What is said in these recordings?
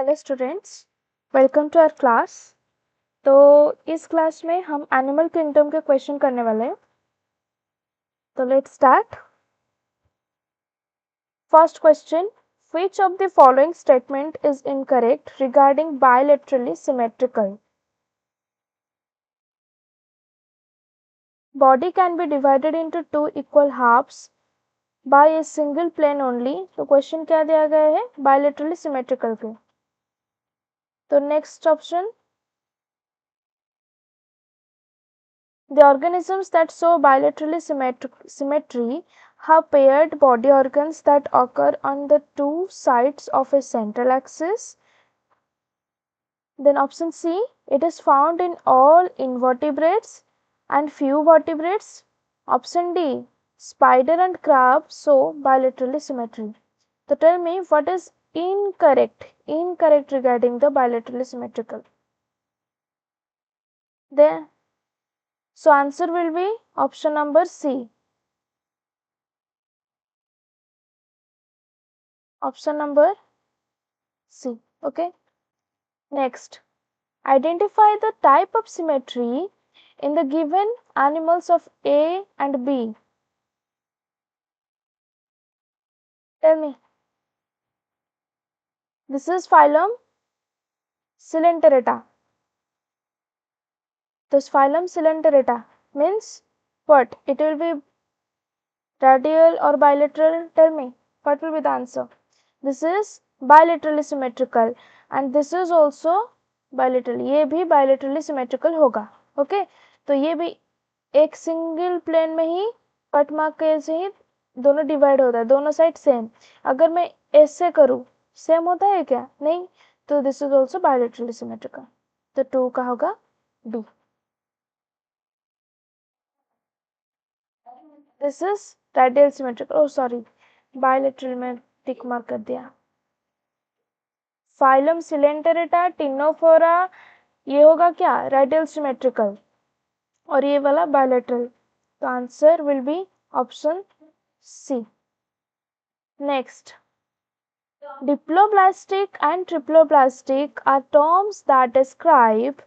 Hello students, welcome to our class. तो इस class में हम एनिमल किंगडम के क्वेश्चन करने वाले हैं। तो let's start. First question, which of the following statement is incorrect regarding bilaterally symmetrical? Body can be divided into two equal halves by a single plane only. तो question क्या दिया गया है? bilaterally symmetrical के। तो next option, the organisms that show bilaterally symmetry have paired body organs that occur on the two sides of a central axis. Then option C, it is found in all invertebrates and few vertebrates. Option D, spider and crab show bilaterally symmetry. So tell me what is incorrect regarding the bilaterally symmetrical. Then so answer will be option number C. Option number C. Okay. Next, identify the type of symmetry in the given animals of A and B. Tell me. This is phylum Coelenterata. This phylum Coelenterata means what? It will be radial or bilateral? Tell me. What will be the answer? This is bilaterally symmetrical and this is also bilateral. ये भी bilaterally symmetrical होगा. Okay? तो ये भी एक single plane में ही cut mark के से ही दोनों डिवाइड होता है, दोनों साइड सेम। अगर मैं ऐसे करूँ, सेम होता है क्या? नहीं। तो this is also bilaterally symmetrical. तो 2 का होगा B. This is radial symmetrical. Oh sorry, bilateral में टिक मार्क कर दिया। फाइलम सिलेंटेरेटा टिनोफोरा ये होगा क्या? रेडियल सिमेट्रिकल और ये वाला बायलैटरल। तो answer will be option C. Next, diploblastic and triploblastic are terms that describe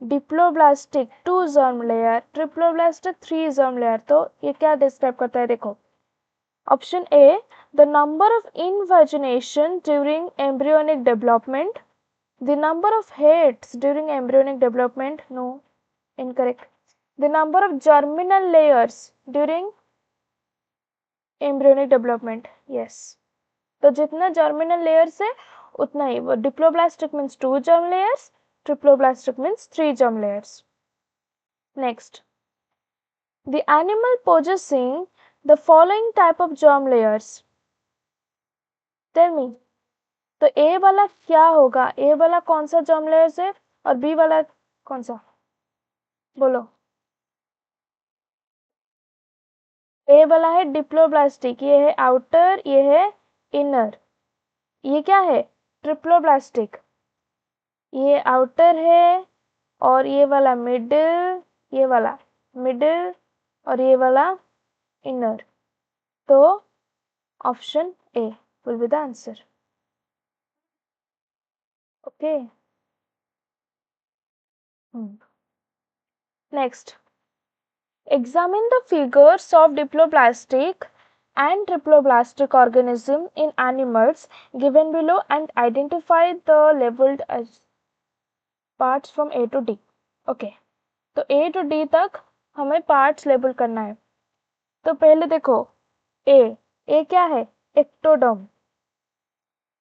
diploblastic 2 germ layer, triploblastic 3 germ layer। तो ये क्या डिस्क्राइब करता है? देखो, option A, the number of invagination during embryonic development, the number of heads during embryonic development, no, incorrect, the number of germinal layers during embryonic development, yes। तो जितना germinal layers है उतना ही। वो diploblastic means 2 germ layers, triploblastic means 3 germ layers। Next, the animal possessing the following type of germ layers, tell me। तो ए वाला क्या होगा? ए वाला कौन सा germ layers है और बी वाला कौन सा? बोलो। ए वाला है डिप्लोब्लास्टिक, ये है आउटर, ये है इनर। ये क्या है? ट्रिप्लोब्लास्टिक। ये आउटर है और ये वाला मिडिल, ये वाला मिडिल और ये वाला इनर। तो option A will be the answer. Okay. Next, examine the figures of diploblastic and triploblastic organism in animals given below and identify the labeled as parts from A to D. Okay, तो A to D तक हमें parts label करना है। तो पहले देखो, ए ए क्या है? एक्टोडर्म,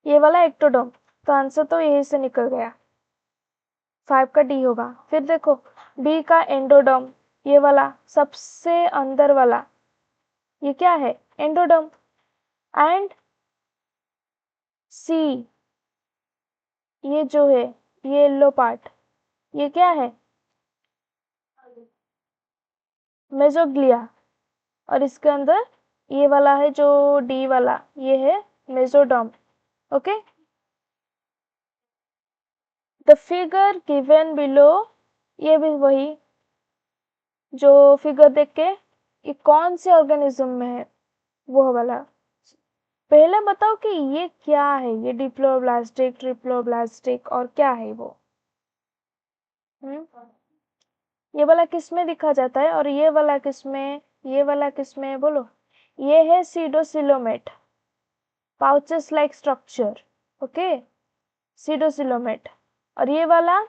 ये वाला एक्टोडर्म। तो आंसर तो यही से निकल गया, 5 का डी होगा। फिर देखो बी का एंडोडर्म, ये वाला सबसे अंदर वाला, ये क्या है? एंडोडर्म। एंड सी, ये जो है ये येलो पार्ट, ये क्या है? मेजोग्लिया। और इसके अंदर ये वाला है जो डी वाला, ये है mesoderm. Okay, the figure given below, ये भी वही जो फिगर देख के ये कौन से ऑर्गेनिज्म में है वो वाला। पहले बताओ कि ये क्या है, ये डिप्लोब्लास्टिक, ट्रिप्लोब्लास्टिक और क्या है वो? ये वाला किस में दिखा जाता है और ये वाला किस में, ये वाला किस में बोलो? ये है सीडोसिलोमेट, पाउचेस लाइक स्ट्रक्चर, ओके, सीडोसिलोमेट। और ये वाला,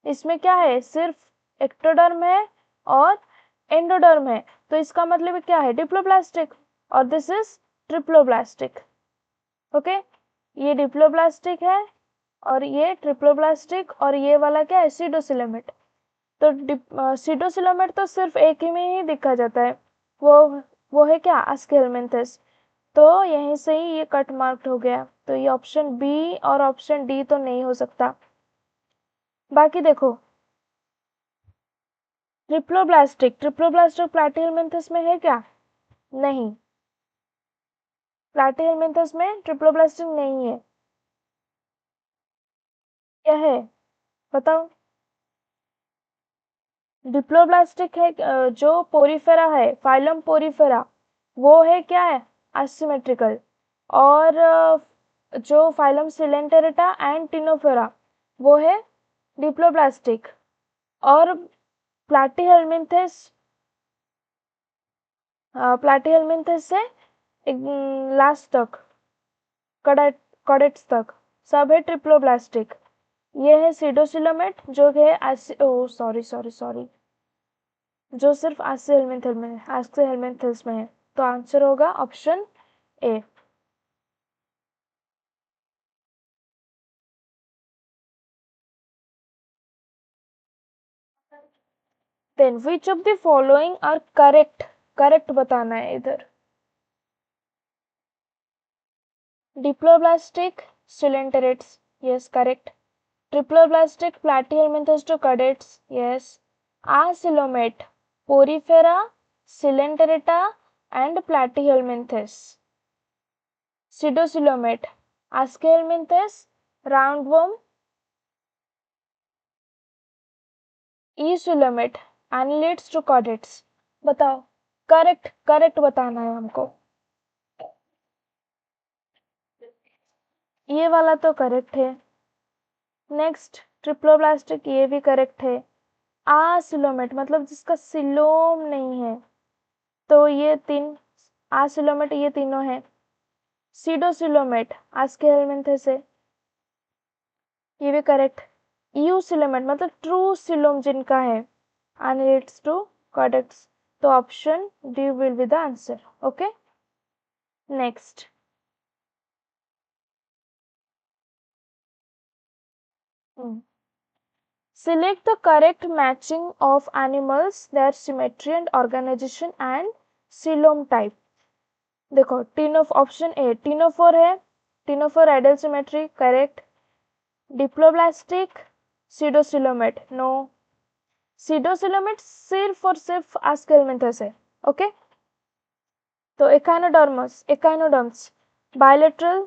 इसमें क्या है, सिर्फ एक्टोडर्म है और एंडोडर्म है, तो इसका मतलब क्या है, डिप्लोब्लास्टिक। और दिस इज ट्रिप्लोब्लास्टिक, ओके। ये डिप्लोब्लास्टिक है और ये ट्रिप्लोब्लास्टिक, और ये वाला क्या है, सीडोसिलोमेट। तो सीडोसिलोमेट तो सिर्फ एक ही में ही दिखा जाता है, वो है क्या, आस्केलमेंथस। तो यहीं से ही ये कट मार्क्ड हो गया, तो ये ऑप्शन बी और ऑप्शन डी तो नहीं हो सकता। बाकी देखो, ट्रिप्लोब्लास्टिक, ट्रिप्लोब्लास्टिक प्लैटिहेलमिन्थस में है क्या? नहीं, प्लैटिहेलमिन्थस में ट्रिप्लोब्लास्टिक नहीं है। क्या है बताओ? डिप्लोब्लास्टिक है, जो पोरीफेरा है, फाइलम पोरीफेरा, वो है क्या है, एसिमेट्रिकल। और जो फाइलम सिलेंटेरेटा एंड टिनोफेरा, वो है डिप्लोब्लास्टिक। और प्लैटिहेलमिन्थस, प्लैटिहेलमिन्थस से लास्ट तक, कॉडेट्स तक सब है ट्रिप्लोब्लास्टिक। ये है सीडोसिलोमेट, जो है ओ सॉरी सॉरी सॉरी, जो सिर्फ आस्के हेलमिन्थस में है। तो आंसर होगा option A. Then which of the following are correct, correct बताना है इधर। Diploblastic coelenterates, yes correct. Triploblastic platyhelminthes to cadets, yes. Asilomate, Porifera, Coelenterata and Platyhelminthes. Pseudosilomate, Aschelminthes, roundworm, Esilomate, Annelids to cadets. बताओ, correct correct बताना है हमको। ये वाला तो करेक्ट है। नेक्स्ट ट्रिप्लोब्लास्टिक, ये भी करेक्ट है। आसिलोमेट मतलब जिसका सिलोम नहीं है, तो ये तीन, आसिलोमेट ये तीनों है। सीडोसिलोमेट आस्केहेलमिन्थेस है, ये भी करेक्ट। यूसिलोमेट मतलब ट्रू सिलोम जिनका है, annelids टू कॉडेक्स। तो option D will be the answer, okay. Next, select the correct matching of animals, their symmetry and organization and coelom type। देखो टीनो, ऑप्शन ए टीनोफोर है, ctenophore ideal symmetry correct. Diploblastic, pseudocoelomate no, pseudocoelomate सिर्फ और सिर्फ aschelminthes है, okay. तो echinoderms, echinoderms, bilateral,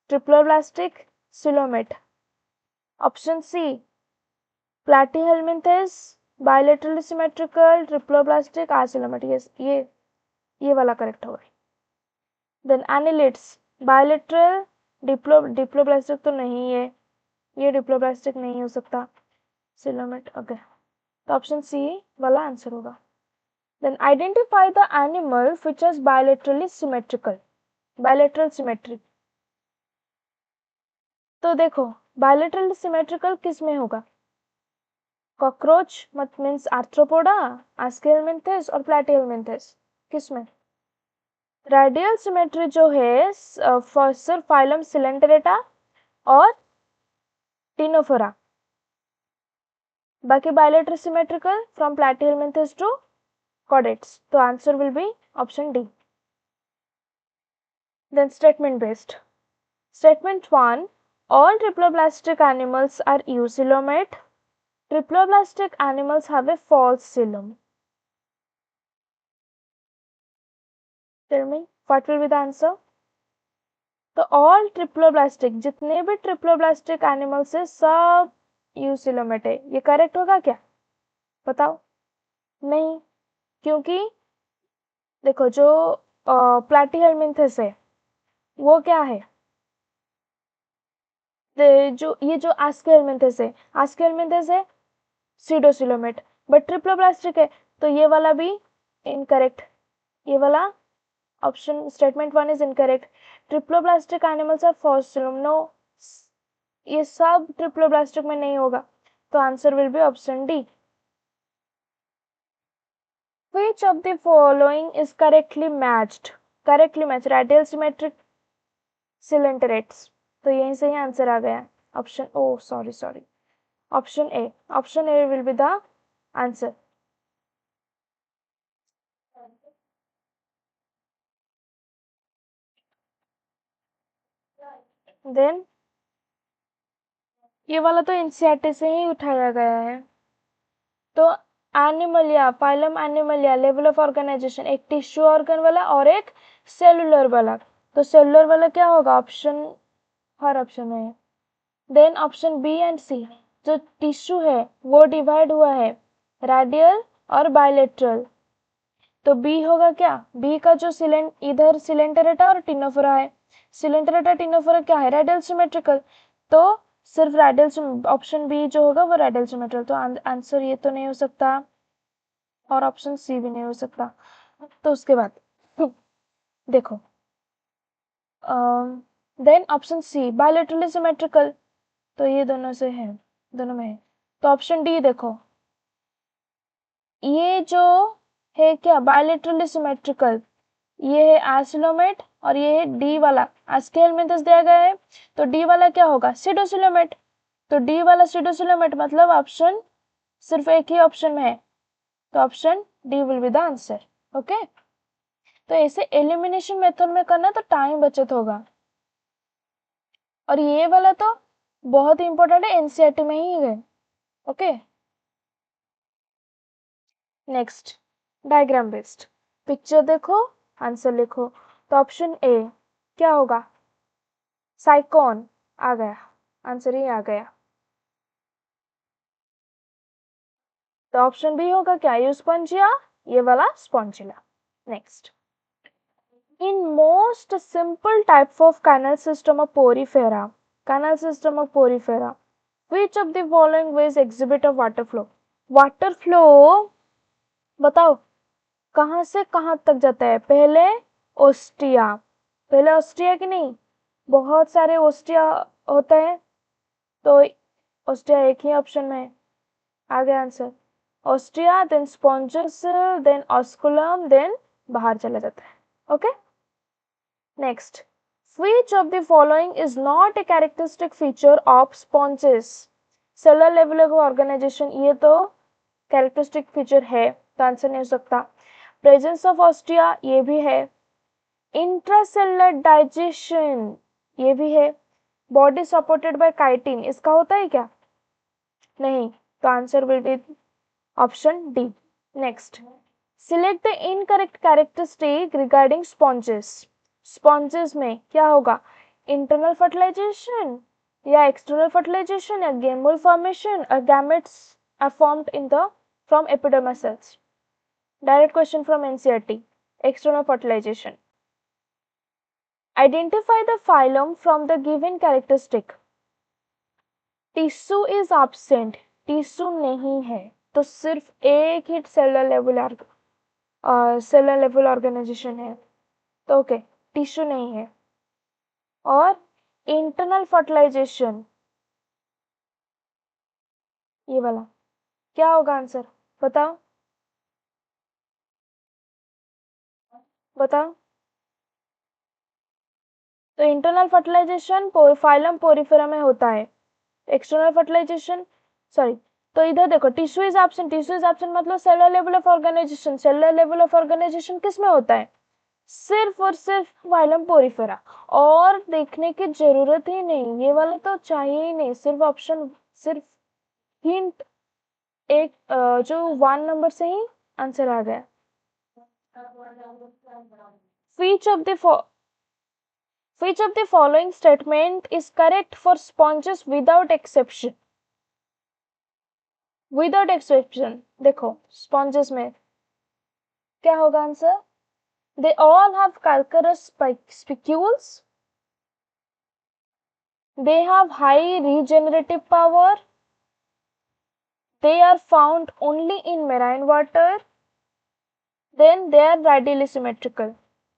triploblastic, coelomate. Option C platyhelminthes, bilaterally symmetrical, triploblastic, acoelomate, ये वाला करेक्ट होगा। देन एनिलिड्स, बायलेटरल, डिप्लोब्लास्टिक तो नहीं है, ये डिप्लोब्लास्टिक नहीं हो सकता, सिलोमेट, ओके। तो ऑप्शन सी वाला आंसर होगा। Then identify the animal which is bilaterally symmetrical, bilateral symmetry। तो देखो bilateral symmetrical किस में होगा, कॉकरोच मत मीन्स आर्थ्रोपोडा, आस्केलमिन्थेस और प्लैटिहेलमिन्थेस, किस में? रेडियल सिमेट्री जो है सिर्फ फाइलम सिलेंटेरेटा और टिनोफोरा। बाकी bilateral symmetrical from platyhelminthes to chordates, तो answer will be option D. Then statement based. Statement 1, all triploblastic animals are eucoelomate. Triploblastic animals have a false coelom. Tell me what will be the answer? तो all triploblastic, जितने भी triploblastic animals है सब eucoelomate है, ये correct होगा क्या बताओ? नहीं, क्योंकि देखो जो प्लैटीहेलमिन्थस है वो क्या है? जो आस्केलमेंथेस है, आस्केलमेंथेस है सीडोसिलोमेट, बट ट्रिप्लोब्लास्टिक है, तो ये वाला भी इनकरेक्ट, ये वाला option statement 1 is incorrect. Triploblastic animals are phylum, no, ये सब ट्रिप्लोब्लास्टिक में नहीं होगा, तो answer will be option D. Which of the following is correctly matched? Correctly matched radial symmetric cylinderates. तो यहीं से ही आंसर आ गया. Option oh sorry option A. Option A will be the answer. Then ये वाला तो एनसीईआरटी से ही उठाया गया है. तो animalia, phylum animalia, level of organisation, एक टिश्यू ऑर्गन वाला और एक सेलुलर वाला. तो सेलुलर वाला क्या होगा? ऑप्शन, हर ऑप्शन में है. देन ऑप्शन बी एंड सी, जो टिश्यू है वो डिवाइड हुआ है रेडियल और बायलेटरल, तो बी होगा क्या? बी का जो इधर सिलेंडरेटा और टिनोफोरा है, सिलेंडरेटा टिनोफोरा क्या है? रेडियल सिमेट्रिकल, तो सिर्फ रेडियल, ऑप्शन बी जो होगा वो रेडियल सिमेट्रिकल, तो आंसर ये तो नहीं हो सकता और ऑप्शन सी भी नहीं हो सकता. तो उसके बाद देखो, then option C bilaterally symmetrical, तो ये दोनों से है, दोनों में है, तो ऑप्शन डी देखो, ये जो है क्या? बायलेटरली सिमेट्रिकल, ये है एसिलोमेट और ये है डी वाला, स्केल में 10 दिया गया है, तो डी वाला क्या होगा? सीडोसिलोमेट, तो डी वाला सीडोसिलोमेट मतलब ऑप्शन सिर्फ एक ही ऑप्शन में है, तो option D will be the answer. Okay, तो ऐसे एलिमिनेशन मेथड में करना तो टाइम बचत होगा, और ये वाला तो बहुत ही इंपॉर्टेंट है, एनसीईआरटी में ही है. Okay, next diagram based. Picture देखो, आंसर लिखो. तो ऑप्शन ए क्या होगा? साइकोन आ गया, आंसर ही आ गया. तो ऑप्शन बी होगा क्या? यूस्पोंजिया, ये वाला spongilla. Next, in most simple type of canal system of porifera, canal system of porifera, which of the following ways exhibit a water flow? Water flow बताओ कहां से कहां तक जाता है? पहले ओस्टिया, पहले ऑस्ट्रिया की नहीं, बहुत सारे ओस्टिया होता है, तो ओस्टिया एक ही ऑप्शन में है. आ गया answer, ostia, then sponges, then osculum, then बाहर चला जाता है. Okay, next, which of the following is not a characteristic feature of sponges? Cellular level of organisation, ये तो कैरेक्टरिस्टिक फीचर है, तो आंसर नहीं हो सकता. प्रेजेंस ऑफ ऑस्ट्रिया, ये भी है. इंट्रासेलुलर डाइजेशन, ये भी है. बॉडी सपोर्टेड बाय काइटिन, इसका होता है क्या? नहीं, तो answer will be option D. Next, select the incorrect characteristic regarding sponges. Sponges में क्या होगा? इंटरनल फर्टिलाइजेशन या एक्सटर्नल फर्टिलाइजेशन या गेमूल फॉर्मेशन और gametes are formed in the from epidermal cells. Direct question from NCERT. External fertilization. Identify the phylum from the given characteristic. Tissue is absent. Tissue नहीं है, तो सिर्फ एक ही सेलुलर लेवल ऑर्गेनाइजेशन है, तो okay, tissue नहीं है. और इंटरनल फर्टिलाइजेशन, ये वाला क्या होगा आंसर? बताओ बताओ. तो इंटरनल फर्टिलाइजेशन फाइलम पोरिफेरा में होता है. एक्सटर्नल फर्टिलाइजेशन, सॉरी, तो इधर देखो, tissue is absent, tissue is absent मतलब cellular level of organization, cellular level of organization किस में होता है? सिर्फ और सिर्फ फाइलम पोरिफेरा, और देखने की जरूरत ही नहीं, ये वाला तो चाहिए ही नहीं, सिर्फ ऑप्शन, सिर्फ हिंट एक जो 1 नंबर से ही आंसर आ गया. Which of the which of the following statement is correct for sponges without exception? Without exception, देखो sponges में क्या होगा answer? They all have calcareous spicules. they have high regenerative power, they are found only in marine water, then they are radially symmetrical.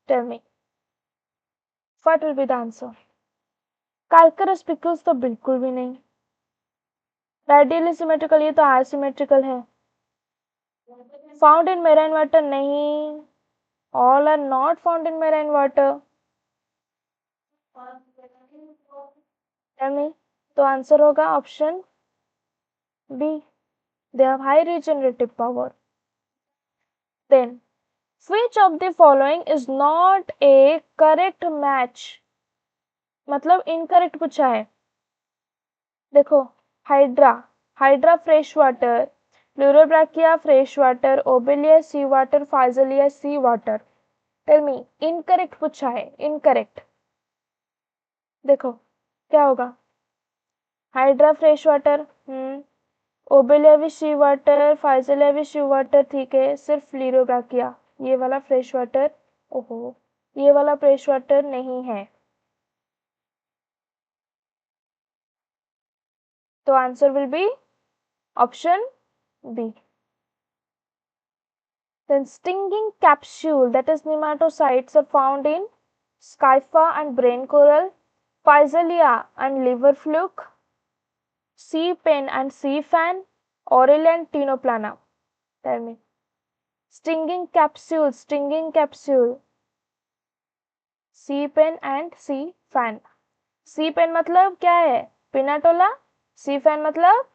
Tell me, what will be the answer? Calcareous pickles तो बिल्कुल भी नहीं, radially symmetrical ये तो asymmetrical है, found in marine water नहीं, all are not found in marine water. तो answer होगा option B, they have high regenerative power. Then which of the following is not a correct match, मतलब incorrect पूछा है। देखो, hydra, hydra fresh water, pleurobrachia fresh water, obelia sea water, physalia sea water. Tell me, incorrect पूछा है, incorrect. देखो क्या होगा, hydra fresh water, Obelia भी सी वाटर, फाइजलिया भी सी वाटर, ठीक है, सिर्फ प्लूरोब्रैकिया ये वाला फ्रेश वाटर, ओहो ये वाला फ्रेश वाटर नहीं है। तो answer will be option B. Then stinging capsule, that is nematocytes, are found in Scypha and brain coral, Physalia and liver fluke, sea pen and sea fan, Aurelia and Tinoplana. Tell me. Stinging capsule, stinging capsule, sea pen and sea fan. Sea pen मतलब क्या है? पिनाटोला। sea fan मतलब,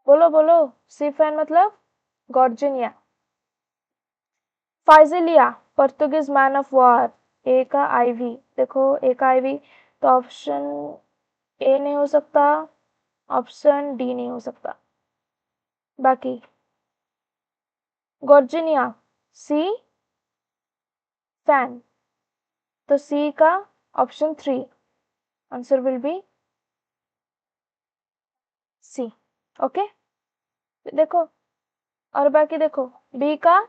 बोलो बोलो, sea fan मतलब गॉर्जिनिया। फाइजिलिया, Portuguese man of war, ए का ivy, देखो ए का आईवी, तो ऑप्शन ए नहीं हो सकता, ऑप्शन डी नहीं हो सकता। बाकी गॉर्जिनिया, सी फैन, तो सी का option 3, answer will be C. Okay, देखो, और बाकी देखो, बी का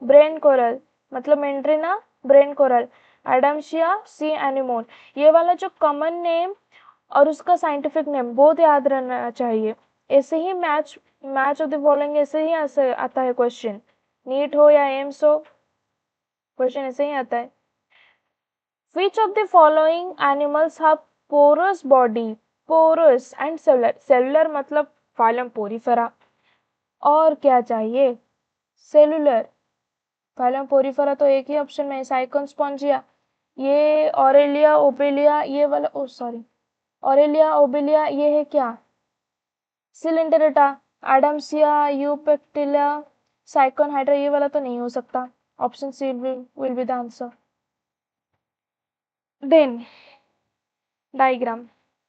ब्रेन कोरल, मतलब Meandrina brain coral, Adamsia sea anemone, ये वाला जो कॉमन नेम और उसका साइंटिफिक नेम बहुत याद रहना चाहिए। ऐसे ही मैच ऑफ द फॉलोइंग ऐसे ही आता है क्वेश्चन, नीट हो या एम्स हो, क्वेश्चन ऐसे ही आता है। Which of the following animals have porous body, porous and cellular, cellular मतलब फाइलम पोरीफेरा, और क्या चाहिए, सेलुलर, फाइलम पोरीफेरा तो एक ही ऑप्शन में, साइकोन स्पॉन्जिया, ये ऑरेलिया ओबेलिया ये वाला, ओ सॉरी, ऑरेलिया ओबेलिया ये है क्या, Coelenterata, Adamsia, Euplectella, Sycon Hydra ये वाला तो नहीं हो सकता, option C will be the answer. Then diagram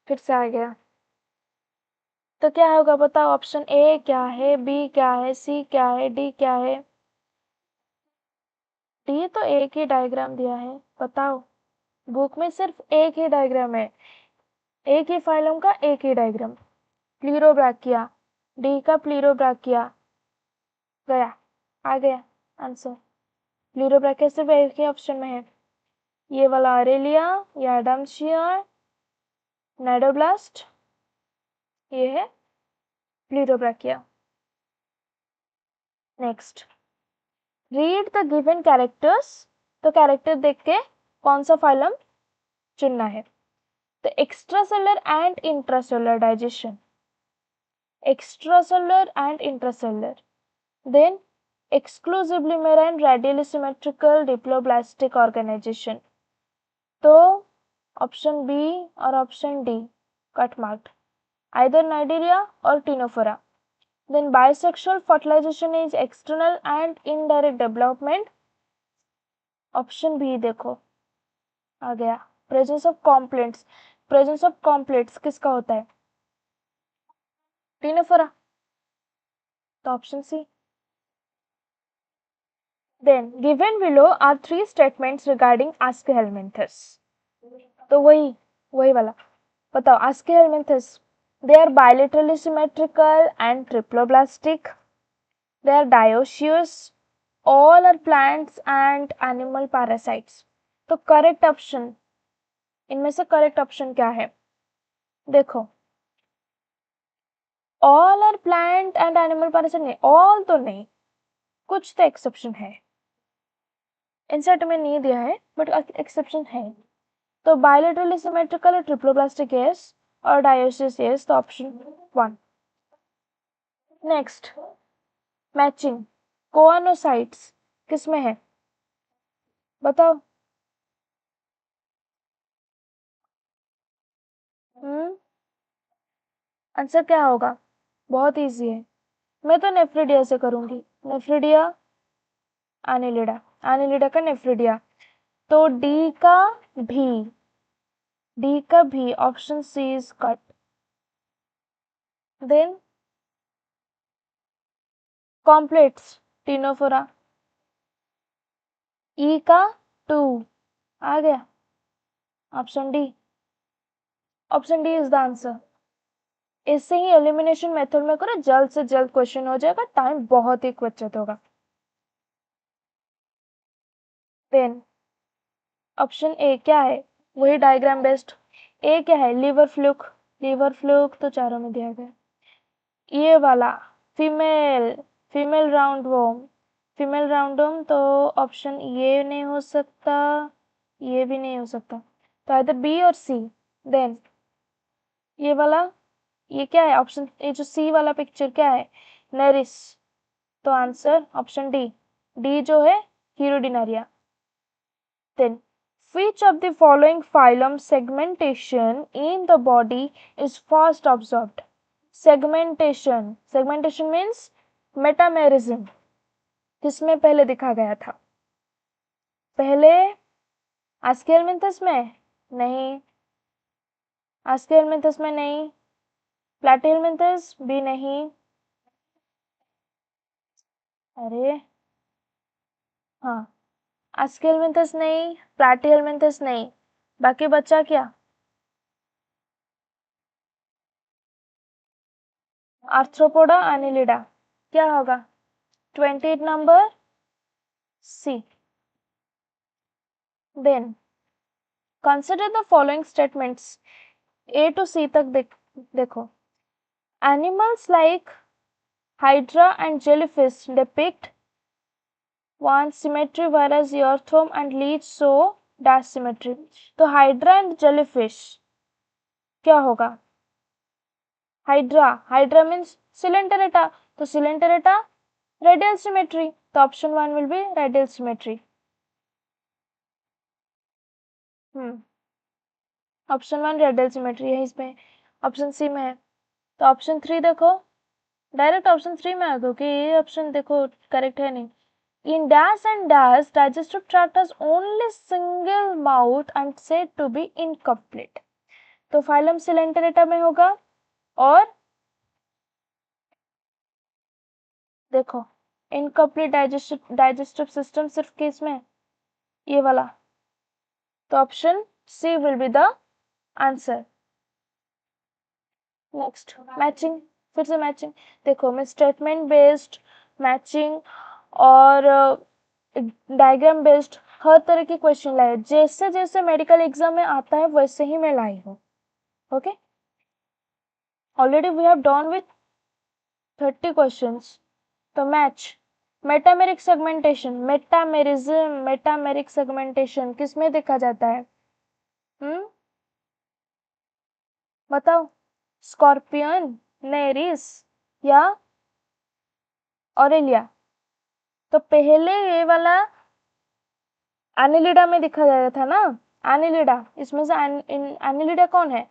फिर से आ गया, तो क्या होगा बताओ, ऑप्शन ए क्या है, बी क्या है, सी क्या है, डी क्या है। डी तो एक ही डायग्राम दिया है, बताओ, बुक में सिर्फ एक ही डायग्राम है, एक ही फाइलम का एक ही डायग्राम, प्लीरोब्रैकिया, डी का प्लीरोब्रैकिया, गया, आ गया आंसर, प्लीरोब्रैकिया सिर्फ एक ही ऑप्शन में है, ये वाला अरेलिया या एडम्शिया, नाइडोब्लास्ट, ये है pleurobrachia. Next, read the given characters, तो कैरेक्टर देख के कौन सा फाइलम चुनना है। तो extracellular and intracellular digestion, extracellular and intracellular, then exclusively marine radially symmetrical diploblastic organization, तो ऑप्शन बी और option D cut marked, either Cnidaria or Ctenophora. Then bisexual fertilization is external and indirect development, option B देखो आ गया, presence of comb plates, presence of comb plates किसका होता है, Ctenophora, तो option C. Then given below are 3 statements regarding Aschelminthus, तो वही वाला, बताओ Aschelminthus, they are bilaterally symmetrical and triploblastic, they are dioecious, all are plants and animal parasites, तो correct option, इनमें से करेक्ट ऑप्शन क्या है, देखो, all are plant and animal parasite नहीं, ऑल तो नहीं, कुछ तो एक्सेप्शन है, इंसर्ट में नहीं दिया है बट एक्सेप्शन है। तो बायोलेटरली सिमेट्रिकल और ट्रिप्लोप्लास्टिक यस, और डायोसिस यस, तो ऑप्शन 1। नेक्स्ट, मैचिंग कोआनोसाइट्स किस में है, बताओ। आंसर क्या होगा, बहुत इजी है, मैं तो नेफ्रिडिया से करूंगी, नेफ्रिडिया एनिलिडा, एनिलिडा का नेफ्रिडिया। तो भी डी का भी option C is cut. Then comb plates ctenophora, E का 2 आ गया, option D, option D is the answer. इससे ही एलिमिनेशन मेथड में करो, जल्द से जल्द क्वेश्चन हो जाएगा, टाइम बहुत ही बचत होगा। देन ऑप्शन ए क्या है, वही डायग्राम बेस्ड। ए क्या है, लीवर फ्लूक, लीवर फ्लूक तो चारों में दिया गया। ये वाला female, female round worm, female round worm, तो ऑप्शन ये नहीं हो सकता, ये भी नहीं हो सकता, तो इधर बी और सी। देन ये वाला, ये क्या है ऑप्शन, ये जो सी वाला पिक्चर क्या है, नेरिस, तो आंसर ऑप्शन डी, डी जो है hirudinaria. Then which of the following phylum segmentation in the body is first observed? segmentation means metamerism, किसमें पहले दिखा गया था, पहले आस्केलमिंथस में नहीं, आस्केलमिंथस में नहीं, प्लैटिहेलमिंथस भी नहीं, अरे हाँ, आस्केलमिंथस नहीं, प्लैटिहेलमिंथस नहीं, बाकी बचा क्या, आर्थ्रोपोडा एनिलिडा, क्या होगा 28 number C. Then consider the following statements, A to C तक देखो। Animals like hydra and jellyfish depict one symmetry whereas earthworm and leech show dash symmetry। तो हाइड्रा एंड जेलीफिश क्या होगा, हाइड्रा, हाइड्रा मीन्स सिलेंटेरेटा, तो coelenterata radial symmetry, तो option 1 will be radial symmetry. Option 1 radial symmetry है इसमें, option C में है। तो ऑप्शन 3 देखो, डायरेक्ट ऑप्शन 3 में आ गए कि ये ऑप्शन देखो करेक्ट है नहीं। In dash and dash, digestive tract has only single mouth and said to be incomplete। तो फाइलम सिलेंटेरेटा में होगा, और देखो इनकम्प्लीट डाइजेस्टिव सिस्टम सिर्फ किस में, ये वाला, तो option C will be the answer. Next matching, फिर से मैचिंग, देखो मैं स्टेटमेंट बेस्ड मैचिंग और डायग्राम बेस्ड हर तरह के क्वेश्चन लाए, जैसे जैसे मेडिकल एग्जाम में आता है वैसे ही मैं लाई हूँ। Okay, already we have done with 30 questions. तो match, metameric segmentation, metamerism, metameric segmentation किस में देखा जाता है, बताओ, स्कॉर्पियन, नेरिस या ऑरेलिया। तो पहले ये वाला एनिलिडा में दिखा जाता था ना, एनिलिडा, इसमें से एनिलिडा कौन है,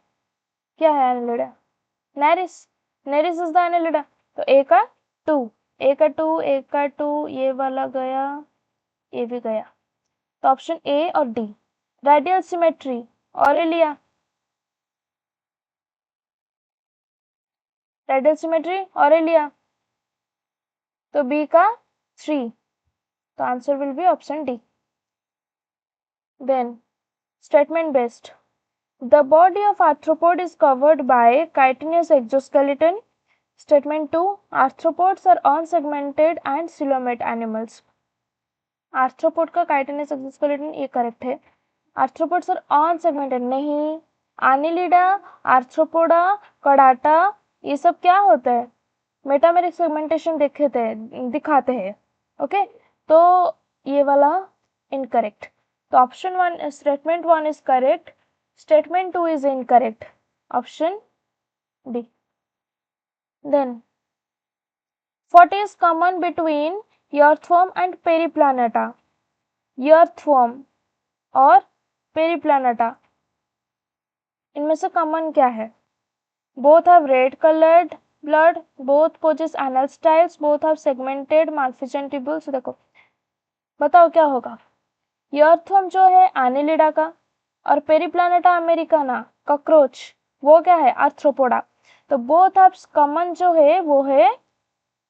क्या है Annelida, Nereis, Nereis is the Annelida. तो ए का 2, ए का 2, ए का 2, ये वाला गया, ये भी गया, तो ऑप्शन ए और D, radial symmetry, Aurelia, radial symmetry Aurelia, तो बी का 3, तो answer will be option D. Then statement based, the body of arthropod is covered by chitinous exoskeleton। Statement 2, arthropods are unsegmented and coelomate animals। Arthropod का chitinous exoskeleton ये correct है, arthropods are unsegmented नहीं, Annelida, arthropoda, कडाटा, ये सब क्या होता है? Metameric segmentation दिखाते हैं। ओके, तो ये वाला इनकरेक्ट। तो option 1 statement 1 is correct, statement 2 is incorrect, option D. Then what is common between earthworm and periplaneta? earthworm और periplaneta, इनमें से कॉमन क्या है? both have red colored blood, both possess anal styles, both have segmented malpighian tubules। देखो बताओ क्या होगा? earthworm जो है एनिलिडा का, और पेरिप्लानेटा अमेरिकाना कॉकरोच वो क्या है? आर्थ्रोपोडा। तो बोथ ऑफ कॉमन जो है वो है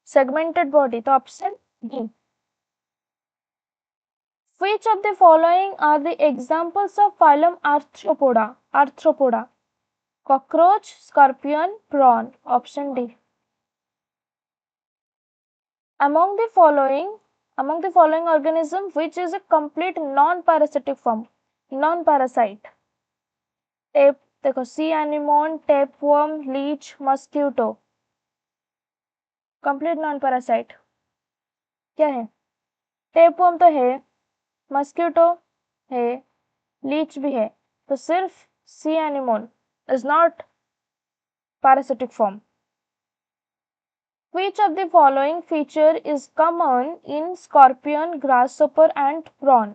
सेगमेंटेड बॉडी, तो option D. Which of the following are the examples of phylum Arthropoda? Arthropoda: cockroach, scorpion, prawn. Option D. Among the following organism, which is a complete non-parasitic form? Non-parasite. Tape, देखो sea anemone, tapeworm, leech, mosquito. Complete non-parasite क्या है? tapeworm तो है, mosquito है, leech भी है, तो सिर्फ sea anemone is not parasitic form. Which of the following feature is common in scorpion, grasshopper and prawn?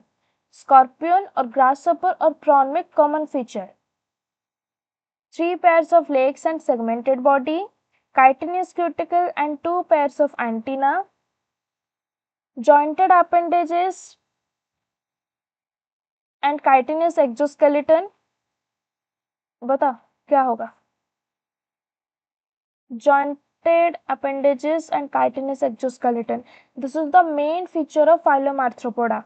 Scorpion और grasshopper और prawn में common feature: 3 pairs of legs and segmented body, chitinous cuticle and 2 pairs of antenna, jointed appendages and chitinous exoskeleton। बता क्या होगा? jointed appendages and chitinous exoskeleton, this is the main feature of phylum Arthropoda।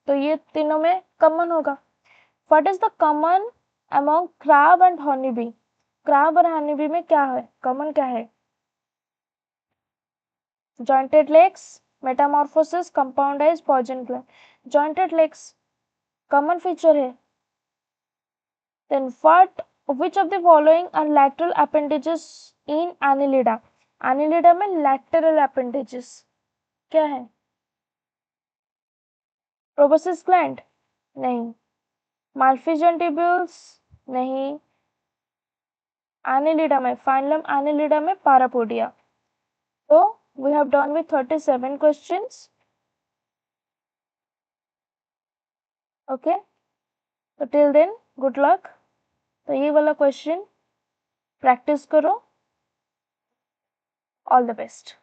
तो ये तीनों में common होगा। What is the common among crab and honeybee? crab और honeybee में क्या है कॉमन? क्या है? jointed legs, metamorphosis, compound eyes, poison gland। jointed legs common feature है। then which of the following are lateral appendages in annelida? annelida में lateral appendages क्या है? proboscis gland नहीं, malpighian tubules नहीं, annelida में phylum annelida में parapodia। so we have done with 37 questions। okay, so till then good luck। तो ये वाला क्वेश्चन प्रैक्टिस करो। All the best.